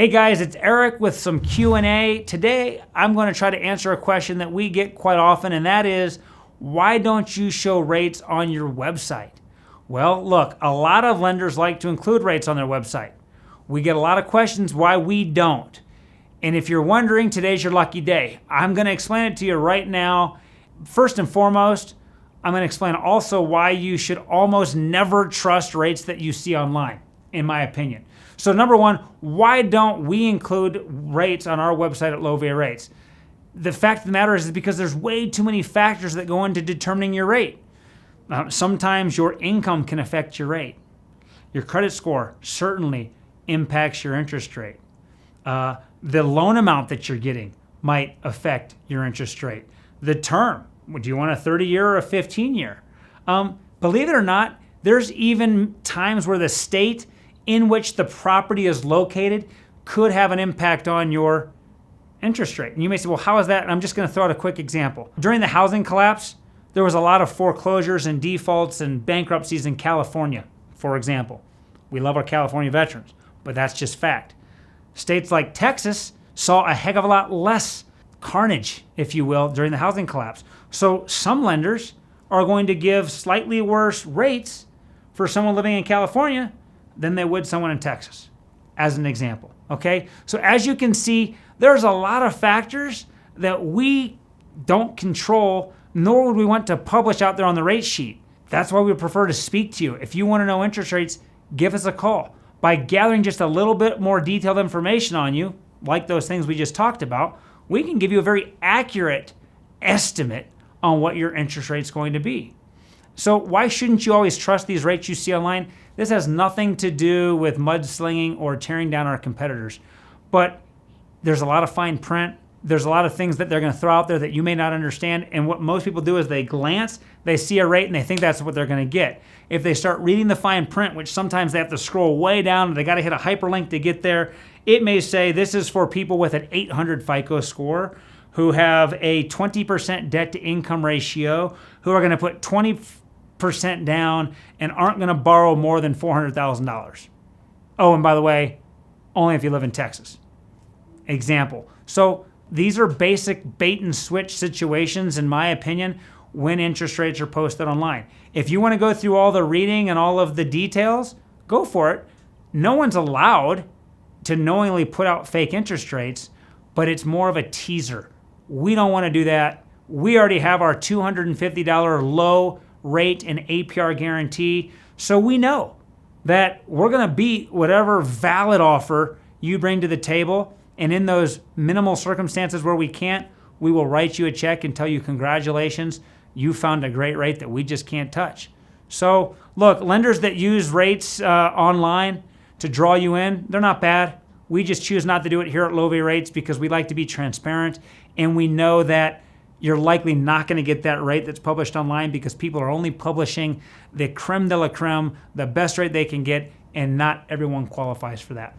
Hey guys, it's Eric with some Q&A. Today, I'm going to try to answer a question that we get quite often, and that is, why don't you show rates on your website? Well, look, a lot of lenders like to include rates on their website. We get a lot of questions why we don't. And if you're wondering, today's your lucky day. I'm going to explain it to you right now. First and foremost, I'm going to explain also why you should almost never trust rates that you see online, in my opinion. So number one, why don't we include rates on our website at Low APR Rates? The fact of the matter is because there's way too many factors that go into determining your rate. Sometimes your income can affect your rate. Your credit score certainly impacts your interest rate. The loan amount that you're getting might affect your interest rate. The term, do you want a 30-year or a 15-year? Believe it or not, there's even times where the state in which the property is located could have an impact on your interest rate. And you may say, well, how is that? And I'm just going to throw out a quick example. During the housing collapse, there was a lot of foreclosures and defaults and bankruptcies in California, for example. We love our California veterans, but that's just fact. States like Texas saw a heck of a lot less carnage, if you will, during the housing collapse. So some lenders are going to give slightly worse rates for someone living in California than they would someone in Texas, as an example, okay? So as you can see, there's a lot of factors that we don't control, nor would we want to publish out there on the rate sheet. That's why we prefer to speak to you. If you want to know interest rates, give us a call. By gathering just a little bit more detailed information on you, like those things we just talked about, we can give you a very accurate estimate on what your interest rate's going to be. So why shouldn't you always trust these rates you see online? This has nothing to do with mudslinging or tearing down our competitors. But there's a lot of fine print. There's a lot of things that they're going to throw out there that you may not understand. And what most people do is they glance, they see a rate, and they think that's what they're going to get. If they start reading the fine print, which sometimes they have to scroll way down, and they got to hit a hyperlink to get there, it may say this is for people with an 800 FICO score who have a 20% debt to income ratio, who are going to put 20% down and aren't going to borrow more than $400,000. Oh, and by the way, only if you live in Texas. Example. So these are basic bait and switch situations, in my opinion, when interest rates are posted online. If you want to go through all the reading and all of the details, go for it. No one's allowed to knowingly put out fake interest rates, but it's more of a teaser. We don't want to do that. We already have our $250 low rate and APR guarantee, so we know that we're going to beat whatever valid offer you bring to the table. And in those minimal circumstances where we can't, we will write you a check and tell you congratulations, you found a great rate that we just can't touch. So look, lenders that use rates online to draw you in, they're not bad. We just choose not to do it here at Low APR Rates because we like to be transparent, and we know that you're likely not going to get that rate that's published online because people are only publishing the creme de la creme, the best rate they can get, and not everyone qualifies for that.